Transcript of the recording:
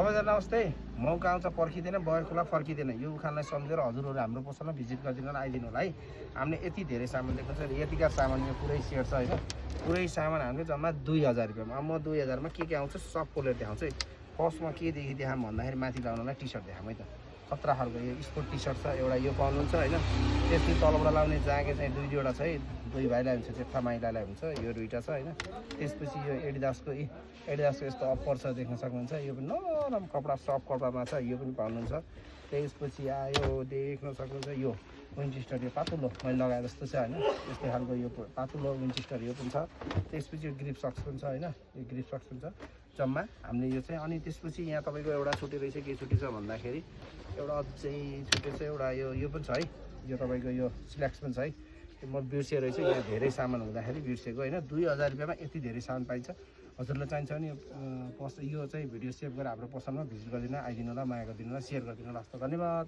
सबैजना नमस्ते। मौका आउँछ पर्खिँदैन, बयर खोला फर्किँदैन। यो उखानलाई सम्झेर हजुरहरू हाम्रो पसलमा भिजिट गरिदिनु र आइदिनु होला है। हामीले यति धेरै सामान लिएको छ, यतिका सामान यो पुरै सेट छ होइन। पुरै सामान हामीले जम्मा 2000 रुपियाँमा। अब म 2000 मा के आउँछ सब खोलेर देखाउँछु है। फर्स्टमा के देखाऊँ भन्दाखेरि माथि लाउनलाई टी सर्ट देखाऊँ है त। खतरा खालको यो स्पोर्ट टी सर्ट छ एउटा, यो पाउनुहुन्छ होइन। त्यसपछि तलबाट लाउने जाके चाहिँ 2 जोडा छ है। 2 भाइलाई हुन्छ, जेठा माइलालाई हुन्छ, यो 2टा छ होइन। त्यसपछि यो एडिडासको यस्तो अप्पर छ, देख्न सक्नुहुन्छ। यो पनि नरम कपडा, सफ्ट कपडामा छ, यो पनि पाउनुहुन्छ। त्यसपछि आयो देख्न सक्नुहुन्छ यो विन्चेस्टर, यो पातुलो मैले लगाए जस्तो छ होइन। यस्तै खालको यो पातुलो विन्चेस्टर यो पनि छ। त्यसपछि यो ग्रिप सक्स पनि छ होइन, यो ग्रिप सक्स पनि छ जम्मा हामीले यो चाहिँ। अनि त्यसपछि यहाँ तपाईँको एउटा छुट्टी रहेछ, के छुट्टी छ भन्दाखेरि एउटा अझै छुट्टी छ एउटा, यो पनि छ है। यो तपाईँको यो स्ल्याक्स पनि छ है। म बिर्सेँ रहेछ, यहाँ धेरै सामान हुँदाखेरि बिर्सेको होइन। 2000 रुपियाँमा यति धेरै सामान पाइन्छ। हजुरलाई चाहिन्छ भने यो चाहिँ भिडियो सेभ गरेर हाम्रो पसलमा भिजिट गरिदिनु, आइदिनु होला, माया गरिदिनु होला, सेयर गरिदिनु होला। हस् त, धन्यवाद।